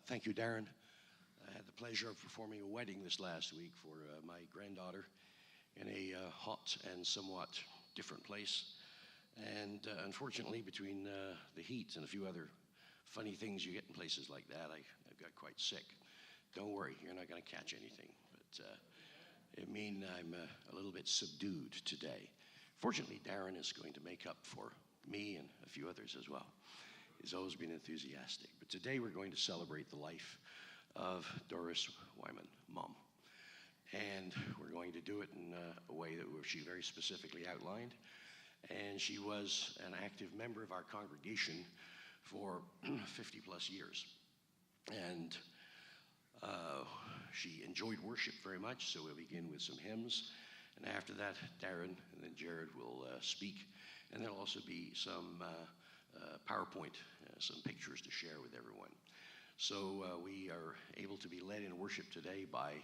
Thank you, Darren. I had the pleasure of performing a wedding this last week for my granddaughter in a hot and somewhat different place. And unfortunately, between the heat and a few other funny things you get in places like that, I got quite sick. Don't worry, you're not going to catch anything. But it means I'm a little bit subdued today. Fortunately, Darren is going to make up for me and a few others as well. He's always been enthusiastic. But today we're going to celebrate the life of Doris Wyman, Mom. And we're going to do it in a way that she very specifically outlined. And she was an active member of our congregation for 50 plus years. And she enjoyed worship very much, so we'll begin with some hymns. And after that, Darren and then Jared will speak. And there'll also be some PowerPoint, some pictures to share with everyone. So we are able to be led in worship today by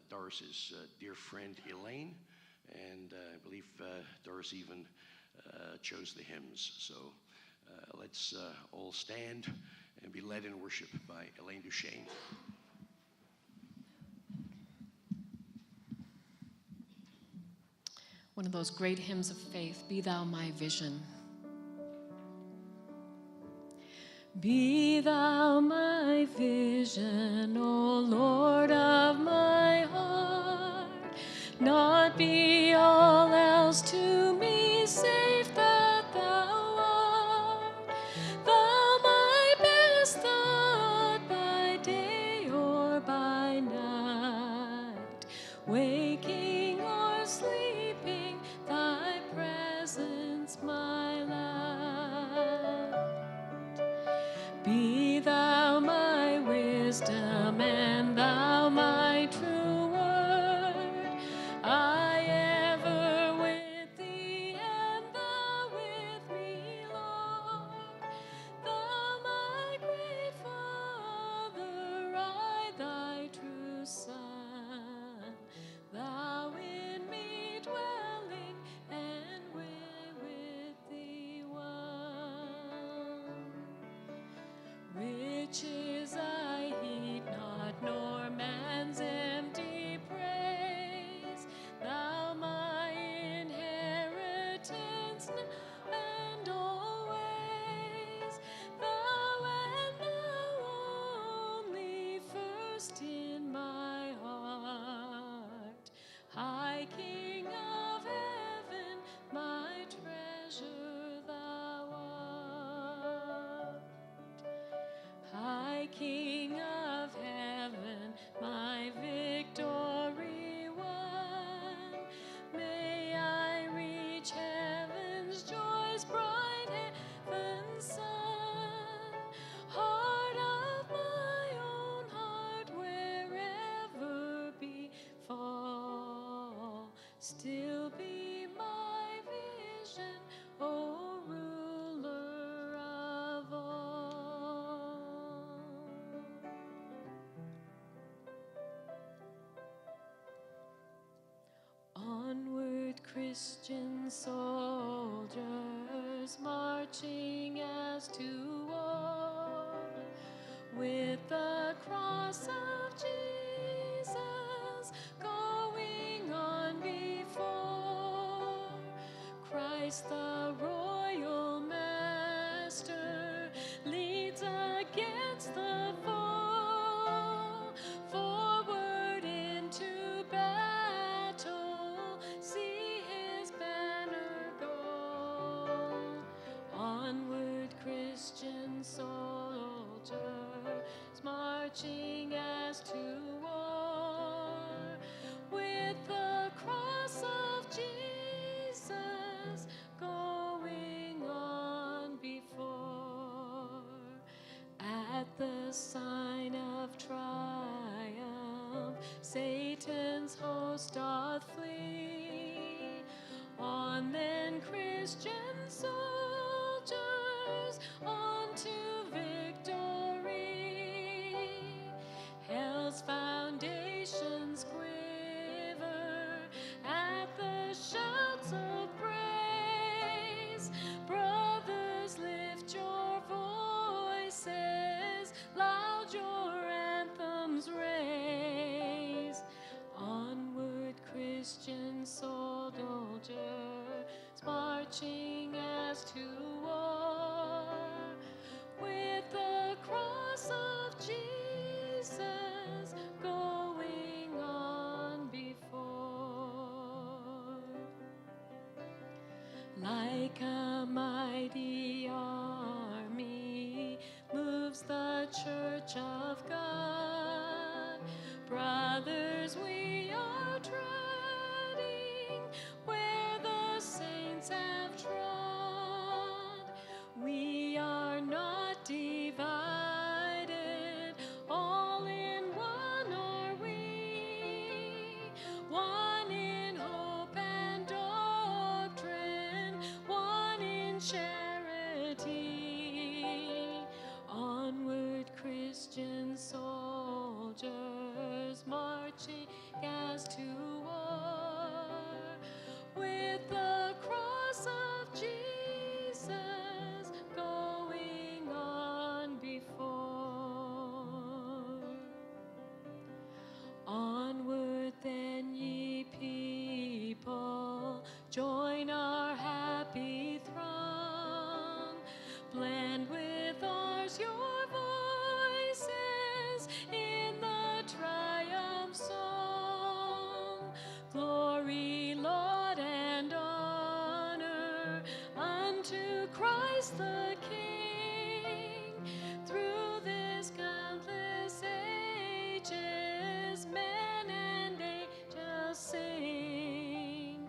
Doris's dear friend Elaine, and I believe Doris even chose the hymns. So let's all stand and be led in worship by Elaine Duchesne. One of those great hymns of faith, Be Thou My Vision. Be Thou my vision, O Lord of my heart, not be all else to me save that Thou art. Thou my best thought by day or by night, waking or sleeping, Thy presence my light. Be Thou my wisdom and Thou my true word. I ever with Thee and Thou with me, Lord. Thou my great Father, I Thy true Son. Thou in me dwelling and with Thee one. Riches I heed not, nor man's empty praise. Thou my inheritance now and always. Thou and Thou only first in my heart. High King of heaven, my treasure Thou art. High King of heaven, my victory won. May I reach heaven's joys, bright heaven's sun. Heart of my own heart, wherever befall, still be my vision, O ruler of all. Onward, Christian soldiers, marching as to war, with the cross of Jesus going on before. Christ the royal master leads against the foe. Forward into battle, see his banner go. Onward, Christian soldiers, marching as to war, with the cross of Jesus going on before. At the sign of triumph, Satan's host doth flee. On then, Christian soldiers, on to victory. Hell's foundations quiver at the shouts of praise. Brothers, lift your voices like Christian soldiers marching as to war, with the cross of Jesus going on before. Like a mighty army moves the church of God. Brothers, we are treading where the saints have trod. We are not divided, all in one are we, one in hope and doctrine, one in charity. Onward, Christian soldiers marching as to war, with the cross of Jesus going on before. Onward then, ye people, join our happy throng, blend with ours your voices in the triumph song. Glory, laud, and honor unto Christ the King. Through this countless ages, men and angels sing.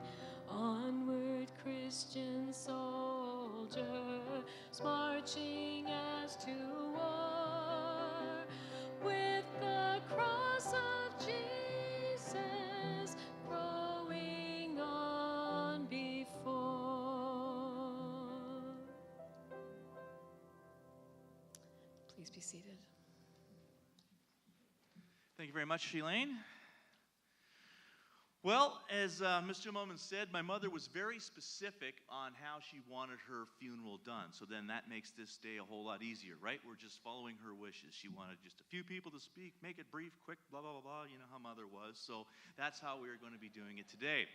Onward, Christian soldiers marching as to war, with the cross of Jesus growing on before. Please be seated. Thank you very much, Shelane. Well, as Mr. Wyman said, my mother was very specific on how she wanted her funeral done. So then that makes this day a whole lot easier, right? We're just following her wishes. She wanted just a few people to speak, make it brief, quick, blah, blah, blah, blah. You know how Mother was. So that's how we are going to be doing it today.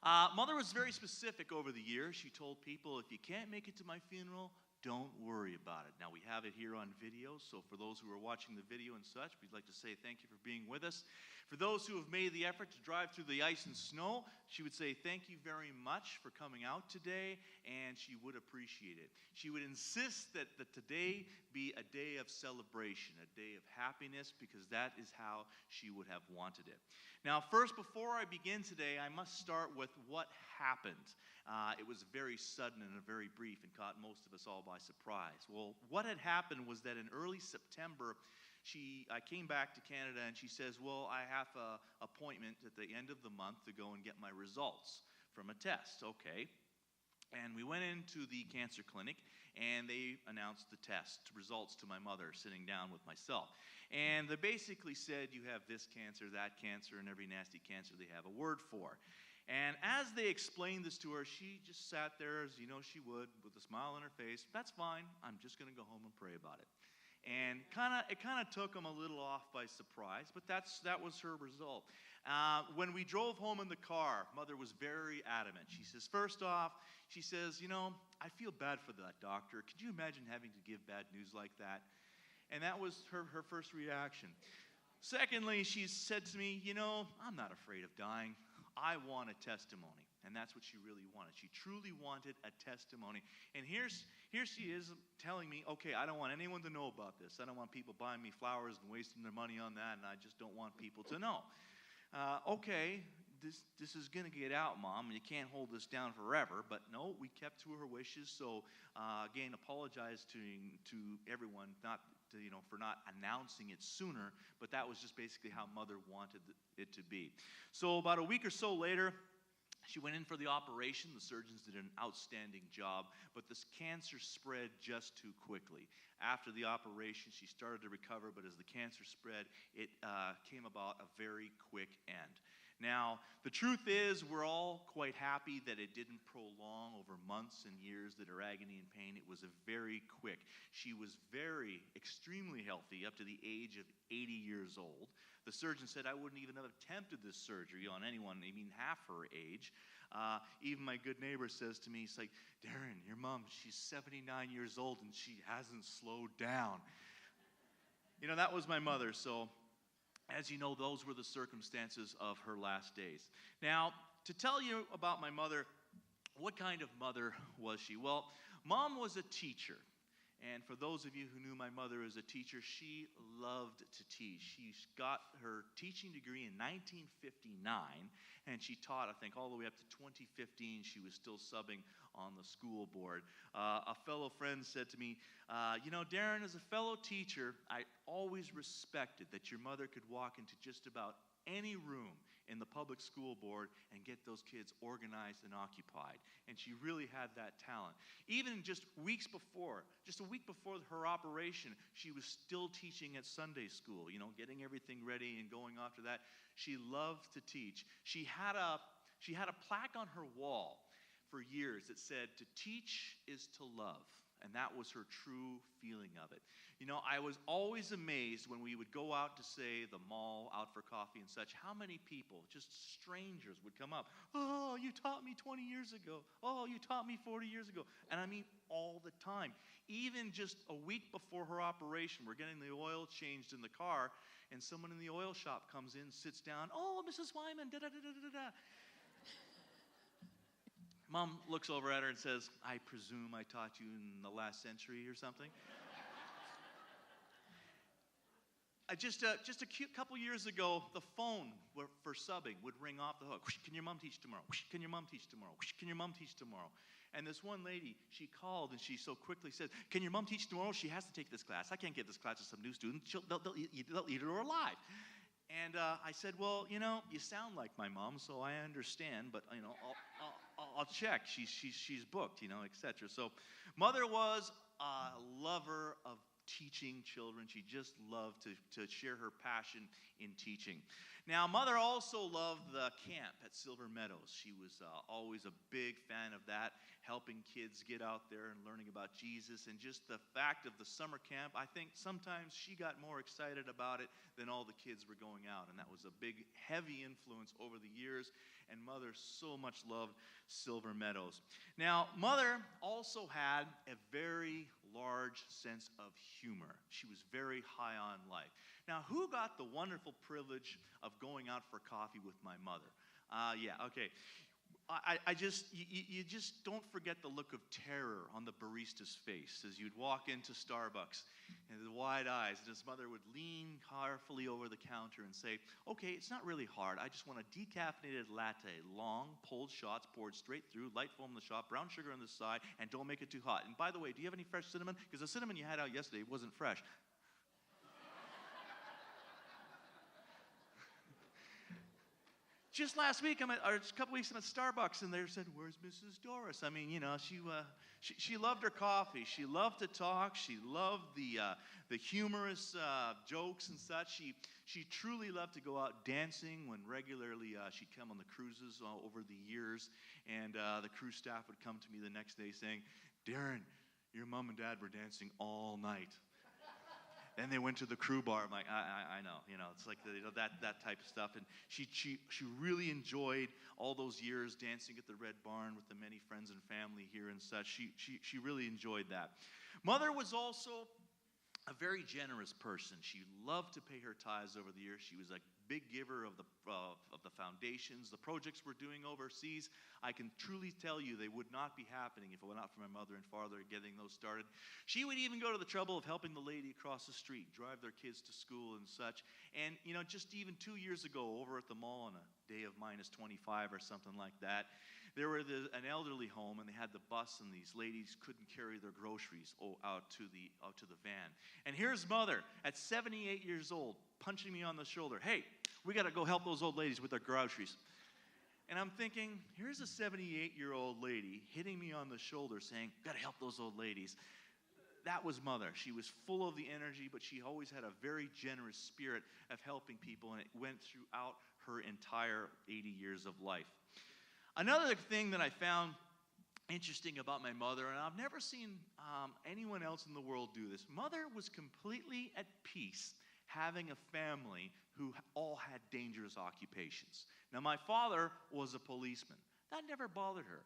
Mother was very specific over the years. She told people, if you can't make it to my funeral, don't worry about it. Now, we have it here on video, so for those who are watching the video and such, we'd like to say thank you for being with us. For those who have made the effort to drive through the ice and snow, she would say thank you very much for coming out today, and she would appreciate it. She would insist that today be a day of celebration, a day of happiness, because that is how she would have wanted it. Now, first, before I begin today, I must start with what happened. It was very sudden and very brief and caught most of us all by surprise. Well, what had happened was that in early September, I came back to Canada and she says, well, I have an appointment at the end of the month to go and get my results from a test. Okay. And we went into the cancer clinic and they announced the test results to my mother sitting down with myself. And they basically said, you have this cancer, that cancer, and every nasty cancer they have a word for. And as they explained this to her, she just sat there, as you know she would, with a smile on her face. That's fine. I'm just going to go home and pray about it. And it kind of took them a little off by surprise, but that was her result. When we drove home in the car, Mother was very adamant. She says, first off, she says, you know, I feel bad for that doctor. Could you imagine having to give bad news like that? And that was her first reaction. Secondly, she said to me, you know, I'm not afraid of dying. I want a testimony. And that's what she really wanted. She truly wanted a testimony. And here she is telling me, okay, I don't want anyone to know about this. I don't want people buying me flowers and wasting their money on that, and I just don't want people to know. Okay, this is going to get out, Mom. You can't hold this down forever. But no, we kept to her wishes. So, again, apologize to everyone, for not announcing it sooner. But that was just basically how Mother wanted it to be. So about a week or so later, she went in for the operation. The surgeons did an outstanding job, but this cancer spread just too quickly. After the operation, she started to recover, but as the cancer spread, it came about a very quick end. Now, the truth is, we're all quite happy that it didn't prolong over months and years, that her agony and pain. It was a very quick. She was extremely healthy up to the age of 80 years old. The surgeon said I wouldn't even have attempted this surgery on anyone, even half her age. Even my good neighbor says to me, he's like, Darren, your mom, she's 79 years old and she hasn't slowed down. You know, that was my mother, so as you know, those were the circumstances of her last days. Now, to tell you about my mother, what kind of mother was she? Well, Mom was a teacher. And for those of you who knew my mother as a teacher, she loved to teach. She got her teaching degree in 1959, and she taught, I think, all the way up to 2015. She was still subbing on the school board. A fellow friend said to me, you know, Darren, as a fellow teacher, I always respected that your mother could walk into just about any room in the public school board and get those kids organized and occupied. And she really had that talent. Even just a week before her operation, she was still teaching at Sunday school, you know, getting everything ready and going after that. She loved to teach. She had a plaque on her wall for years that said, "To teach is to love." And that was her true feeling of it. You know, I was always amazed when we would go out to, say, the mall, out for coffee and such, how many people, just strangers, would come up. Oh, you taught me 20 years ago. Oh, you taught me 40 years ago. And I mean all the time. Even just a week before her operation, we're getting the oil changed in the car, and someone in the oil shop comes in, sits down. Oh, Mrs. Wyman, da-da-da-da-da-da. Mom looks over at her and says, I presume I taught you in the last century or something. Just a couple years ago, the phone for subbing would ring off the hook. Can your mom teach tomorrow? Can your mom teach tomorrow? Can your mom teach tomorrow? And this one lady, she called and she so quickly said, can your mom teach tomorrow? She has to take this class. I can't give this class to some new student. They'll eat her alive. And I said, well, you know, you sound like my mom, so I understand, but, you know, I'll check. She's booked, you know, etc. So Mother was a lover of teaching children. She just loved to share her passion in teaching. Now, Mother also loved the camp at Silver Meadows. She was always a big fan of that, helping kids get out there and learning about Jesus. And just the fact of the summer camp, I think sometimes she got more excited about it than all the kids were going out. And that was a big, heavy influence over the years. And Mother so much loved Silver Meadows. Now, Mother also had a very large sense of humor. She was very high on life. Now, who got the wonderful privilege of going out for coffee with my mother? Yeah, okay. You just don't forget the look of terror on the barista's face as you'd walk into Starbucks and the wide eyes, and his mother would lean carefully over the counter and say, okay, it's not really hard. I just want a decaffeinated latte, long, pulled shots, poured straight through, light foam on the top, brown sugar on the side, and don't make it too hot. And by the way, do you have any fresh cinnamon? Because the cinnamon you had out yesterday wasn't fresh. Just last week, or a couple weeks, I'm at Starbucks, and they said, where's Mrs. Doris? I mean, you know, she loved her coffee. She loved to talk. She loved the humorous jokes and such. She truly loved to go out dancing when regularly she'd come on the cruises over the years, and the cruise staff would come to me the next day saying, Darren, your mom and dad were dancing all night. Then they went to the crew bar. I'm like, I know, you know, it's like that type of stuff. And she really enjoyed all those years dancing at the Red Barn with the many friends and family here and such. She really enjoyed that. Mother was also a very generous person. She loved to pay her tithes over the years. She was a big giver of the foundations, the projects we're doing overseas. I can truly tell you they would not be happening if it were not for my mother and father getting those started. She would even go to the trouble of helping the lady across the street drive their kids to school and such. And, you know, just even 2 years ago over at the mall on a day of minus 25 or something like that, there were an elderly home, and they had the bus, and these ladies couldn't carry their groceries out to the van. And here's Mother at 78 years old punching me on the shoulder. Hey, we got to go help those old ladies with their groceries. And I'm thinking, here's a 78-year-old lady hitting me on the shoulder saying, got to help those old ladies. That was Mother. She was full of the energy, but she always had a very generous spirit of helping people, and it went throughout her entire 80 years of life. Another thing that I found interesting about my mother, and I've never seen anyone else in the world do this. Mother was completely at peace having a family who all had dangerous occupations. Now, my father was a policeman. That never bothered her.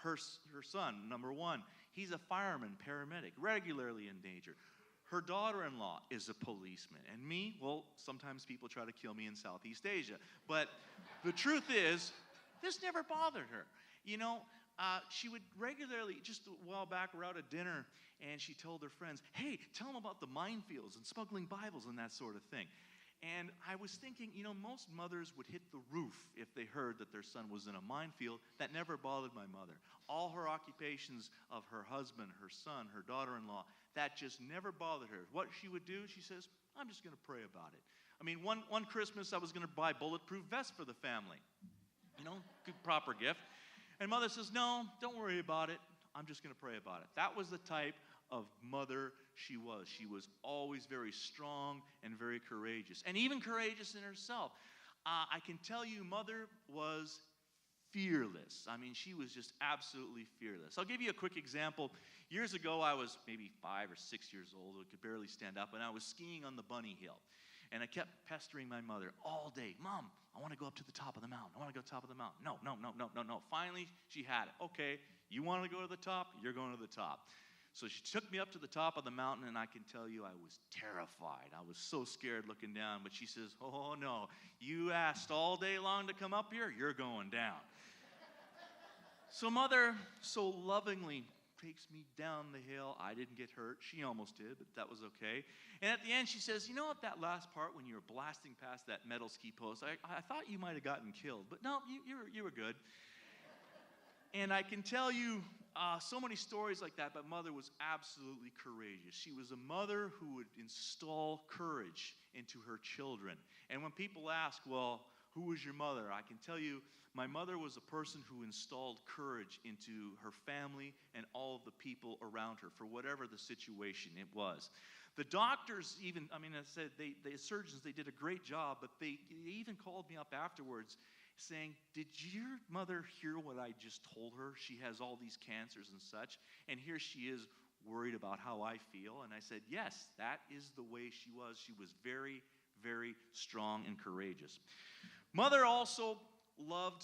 Her son, number one, he's a fireman, paramedic, regularly in danger. Her daughter-in-law is a policeman. And me, well, sometimes people try to kill me in Southeast Asia. But the truth is, this never bothered her. You know, she would regularly, just a while back, we're out at dinner, and she told her friends, hey, tell them about the minefields and smuggling Bibles and that sort of thing. And I was thinking, you know, most mothers would hit the roof if they heard that their son was in a minefield. That never bothered my mother. All her occupations of her husband, her son, her daughter-in-law, that just never bothered her. What she would do, she says, I'm just going to pray about it. I mean, one Christmas I was going to buy bulletproof vests for the family. You know, good, proper gift. And mother says, no, don't worry about it. I'm just going to pray about it. That was the type of mother she was. She was always very strong and very courageous, and even courageous in herself. I can tell you, mother was fearless. I mean, she was just absolutely fearless. I'll give you a quick example. Years ago, I was maybe 5 or 6 years old. I could barely stand up, and I was skiing on the Bunny Hill. And I kept pestering my mother all day. Mom, I want to go up to the top of the mountain. I want to go to the top of the mountain. No. Finally, she had it. Okay, you want to go to the top? You're going to the top. So she took me up to the top of the mountain, and I can tell you I was terrified. I was so scared looking down. But she says, oh, no, you asked all day long to come up here. You're going down. So mother so lovingly takes me down the hill. I didn't get hurt. She almost did, but that was okay. And at the end, she says, you know what, that last part when you were blasting past that metal ski post, I thought you might have gotten killed. But no, you were good. And I can tell you so many stories like that, but mother was absolutely courageous. She was a mother who would install courage into her children. And when people ask, well, who was your mother? I can tell you, my mother was a person who installed courage into her family and all of the people around her for whatever the situation it was. The doctors even, I mean, I said, the surgeons, they did a great job, but they even called me up afterwards saying, did your mother hear what I just told her? She has all these cancers and such, and here she is worried about how I feel. And I said, yes, that is the way she was. She was very, very strong and courageous. Mother also loved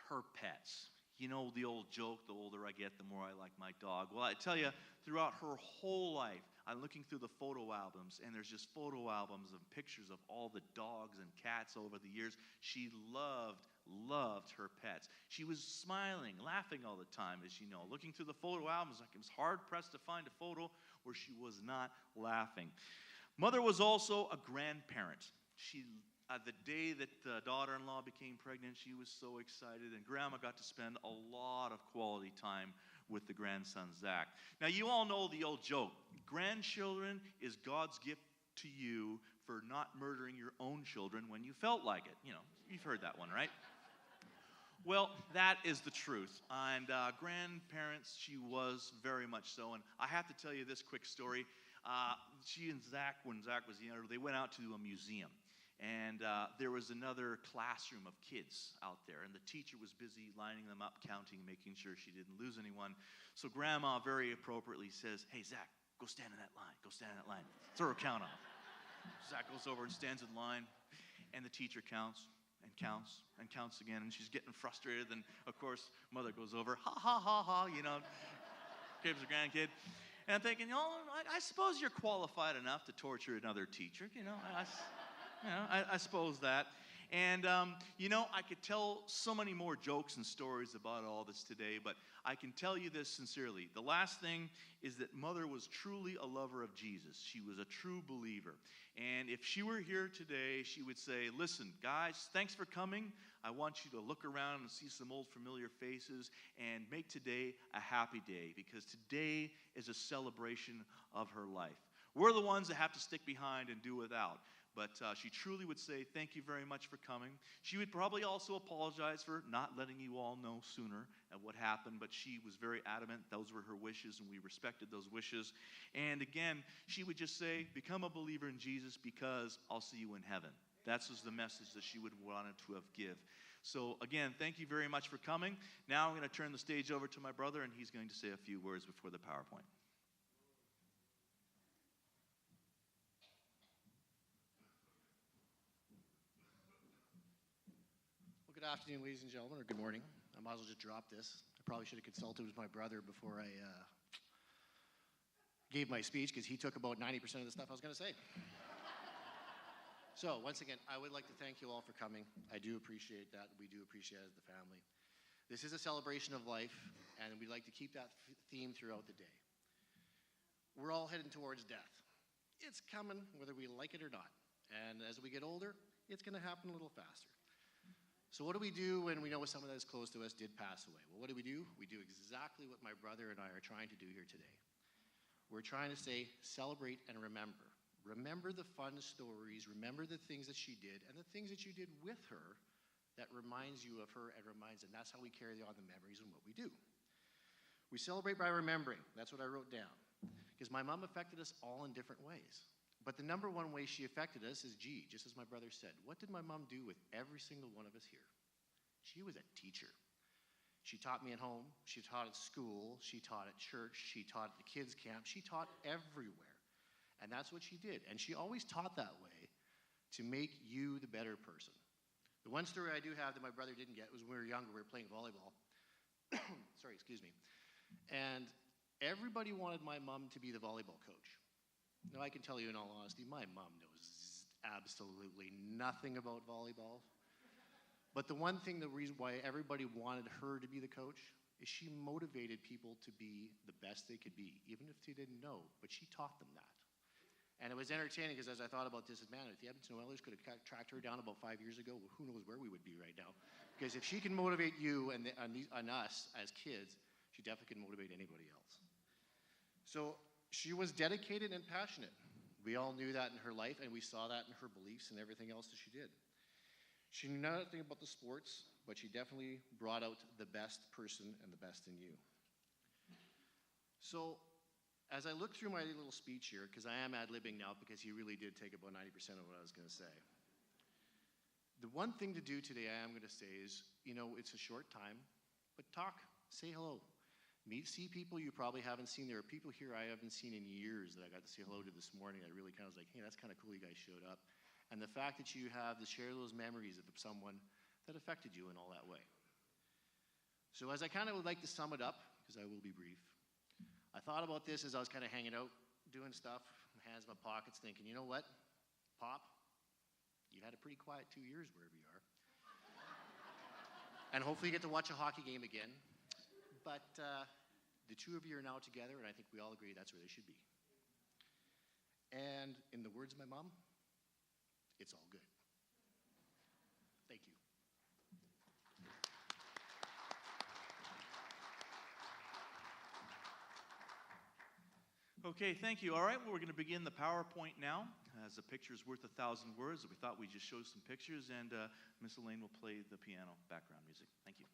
her pets. You know the old joke, the older I get, the more I like my dog. Well, I tell you, throughout her whole life, I'm looking through the photo albums, and there's just photo albums of pictures of all the dogs and cats over the years. She loved her pets. She was smiling, laughing all the time, as you know. Looking through the photo albums, like it was hard-pressed to find a photo where she was not laughing. Mother was also a grandparent. The day that the daughter-in-law became pregnant, she was so excited, and Grandma got to spend a lot of quality time with the grandson, Zach. Now, you all know the old joke. Grandchildren is God's gift to you for not murdering your own children when you felt like it. You know, you've heard that one, right? Well, that is the truth. And grandparents, she was very much so. And I have to tell you this quick story. She and Zach, when Zach was younger, they went out to a museum. And there was another classroom of kids out there, and the teacher was busy lining them up, counting, making sure she didn't lose anyone. So Grandma very appropriately says, hey, Zach, go stand in that line. Go stand in that line. Throw her count off. Zach goes over and stands in line, and the teacher counts and counts and counts again, and she's getting frustrated. And, of course, Mother goes over, ha, ha, ha, ha, you know, gives her grandkid. And I'm thinking, oh, I suppose you're qualified enough to torture another teacher, you know. I suppose that. And, you know, I could tell so many more jokes and stories about all this today, but I can tell you this sincerely. The last thing is that Mother was truly a lover of Jesus. She was a true believer. And if she were here today, she would say, listen, guys, thanks for coming. I want you to look around and see some old familiar faces and make today a happy day, because today is a celebration of her life. We're the ones that have to stick behind and do without. But she truly would say, thank you very much for coming. She would probably also apologize for not letting you all know sooner of what happened, but she was very adamant. Those were her wishes, and we respected those wishes. And again, she would just say, become a believer in Jesus, because I'll see you in heaven. That was the message that she would wanted to have give. So again, thank you very much for coming. Now I'm going to turn the stage over to my brother, and he's going to say a few words before the PowerPoint. Well, good afternoon, ladies and gentlemen, or good morning. I might as well just drop this. I probably should have consulted with my brother before I gave my speech, because he took about 90% of the stuff I was going to say. So, once again, I would like to thank you all for coming. I do appreciate that. We do appreciate it as the family. This is a celebration of life, and we'd like to keep that theme throughout the day. We're all heading towards death. It's coming, whether we like it or not. And as we get older, it's going to happen a little faster. So what do we do when we know someone that is close to us did pass away? Well, what do? We do exactly what my brother and I are trying to do here today. We're trying to say, celebrate and remember. Remember the fun stories, remember the things that she did, and the things that you did with her that reminds you of her and reminds, and that's how we carry on the memories and what we do. We celebrate by remembering. That's what I wrote down. Because my mom affected us all in different ways. But the number one way she affected us is, just as my brother said, what did my mom do with every single one of us here? She was a teacher. She taught me at home, she taught at school, she taught at church, she taught at the kids' camp, she taught everywhere. And that's what she did. And she always taught that way to make you the better person. The one story I do have that my brother didn't get was when we were younger, we were playing volleyball. Sorry, excuse me. And everybody wanted my mom to be the volleyball coach. Now, I can tell you in all honesty, my mom knows absolutely nothing about volleyball. But the one thing, the reason why everybody wanted her to be the coach is she motivated people to be the best they could be, even if they didn't know, but she taught them that. And it was entertaining because as I thought about this, man, if the Edmonton Oilers could have tracked her down about 5 years ago, well, who knows where we would be right now. Because if she can motivate you and us as kids, she definitely can motivate anybody else. So she was dedicated and passionate. We all knew that in her life, and we saw that in her beliefs and everything else that she did. She knew nothing about the sports, but she definitely brought out the best person and the best in you. So as I look through my little speech here, because I am ad-libbing now because he really did take about 90% of what I was going to say. The one thing to do today I am going to say is, it's a short time, but talk, say hello. See people you probably haven't seen. There are people here I haven't seen in years that I got to say hello to this morning. I really kind of was like, hey, that's kind of cool you guys showed up. And the fact that you have to share those memories of someone that affected you in all that way. So as I kind of would like to sum it up, because I will be brief, I thought about this as I was kind of hanging out, doing stuff, hands in my pockets, thinking, you know what, Pop, you had a pretty quiet 2 years wherever you are. And hopefully you get to watch a hockey game again. But the two of you are now together, and I think we all agree that's where they should be. And in the words of my mom, it's all good. Thank you. Okay, thank you. All right, well, we're going to begin the PowerPoint now. As a picture's worth 1,000 words, we thought we'd just show some pictures, and Miss Elaine will play the piano background music. Thank you.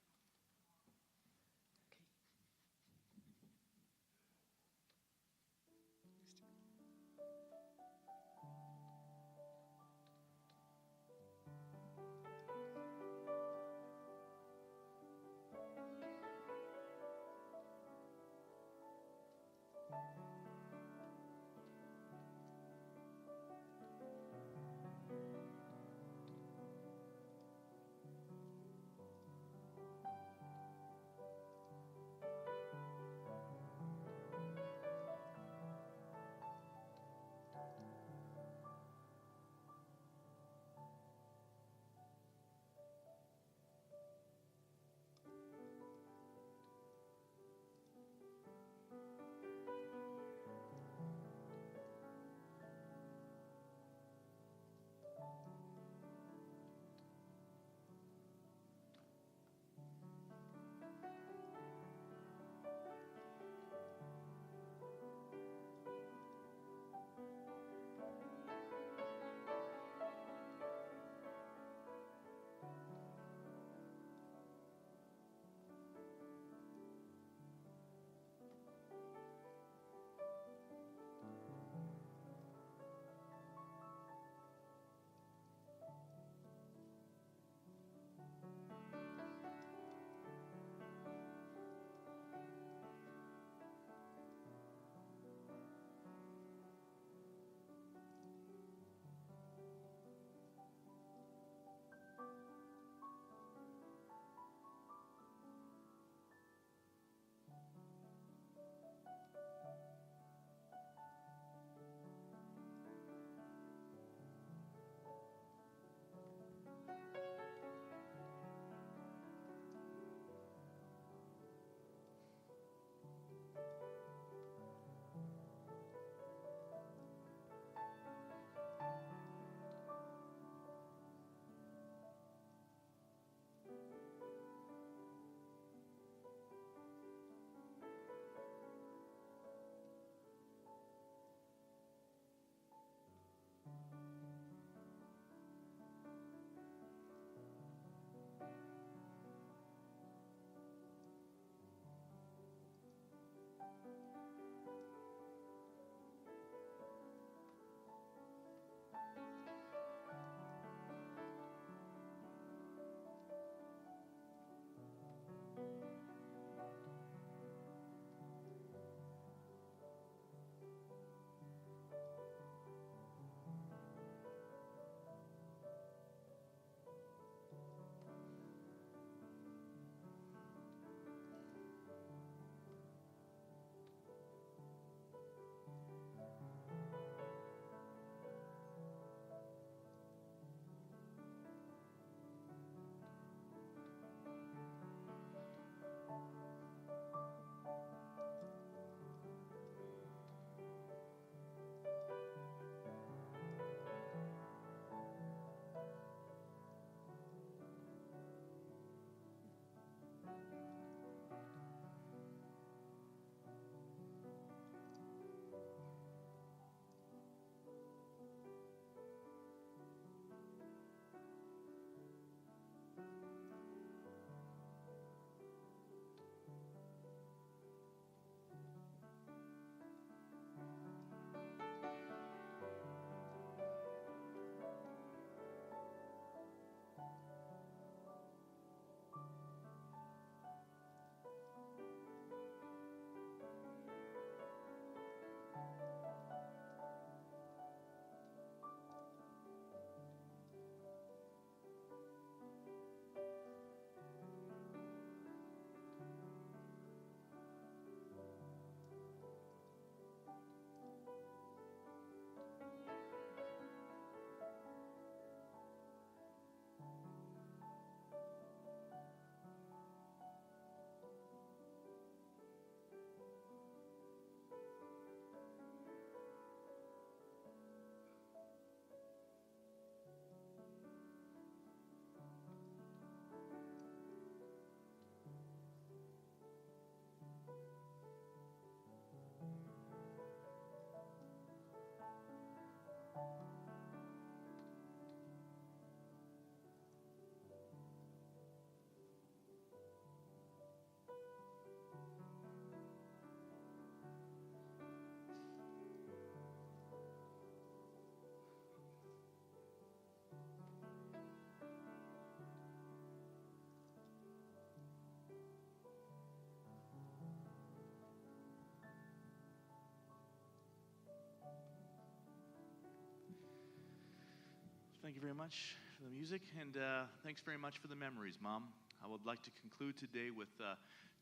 Thank you very much for the music, and thanks very much for the memories, Mom. I would like to conclude today with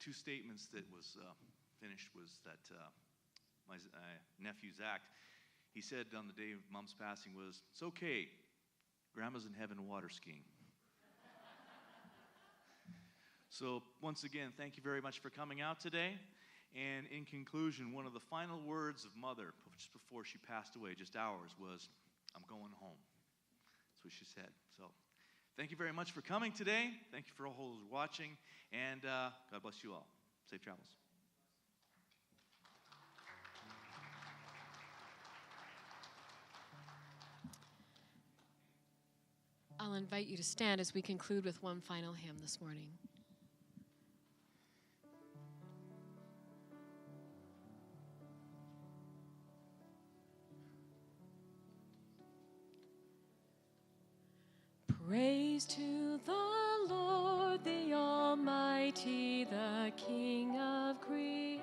two statements that was finished. Was that my nephew Zach, he said on the day of Mom's passing was, "It's okay, Grandma's in heaven water skiing." So once again, thank you very much for coming out today. And in conclusion, one of the final words of Mother, just before she passed away, just hours, was, "I'm going home." That's what she said. So thank you very much for coming today. Thank you for all who are watching. And God bless you all. Safe travels. I'll invite you to stand as we conclude with one final hymn this morning. Praise to the Lord, the Almighty, the King of creation.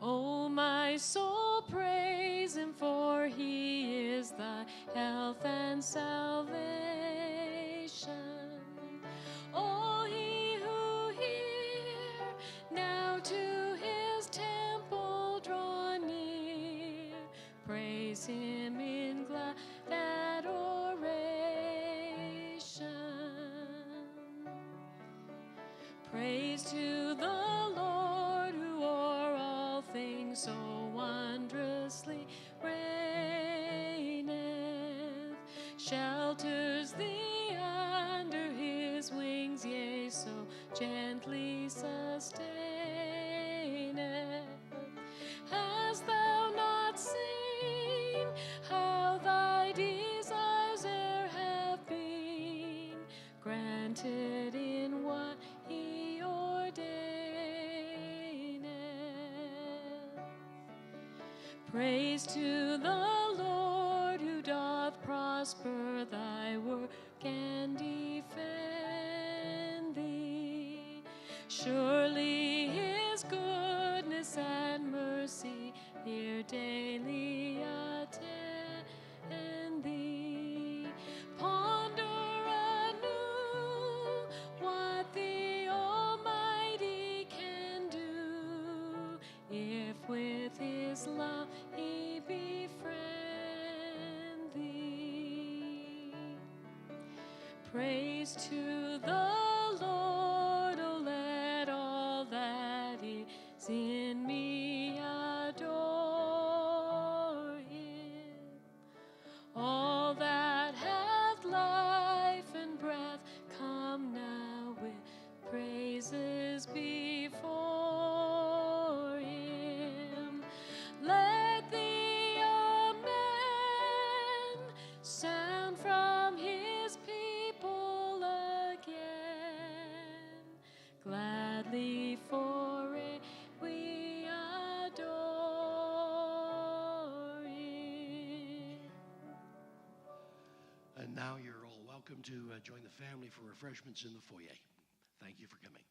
O my soul, praise him, for he is thy health and salvation. All he who hear, now to his temple draw near. Praise him in glad adoration. Praise to the Lord, who o'er all things so wondrously reigneth, shelters thee under his wings, yea, so gently sustaineth. Hast thou not seen how thy desires e'er have been granted in what he ordaineth? Praise to the Lord, who doth prosper thy work and defend thee. Surely his goodness and mercy here daily attend thee. Ponder anew what the Almighty can do, if with his love he befriend thee. Praise to the Lord, oh let all that is in me adore him. All that hath life and breath, come now with praises before him. Let the amen sound from his people again. Gladly for it we adore him. And now you're all welcome to join the family for refreshments in the foyer. Thank you for coming.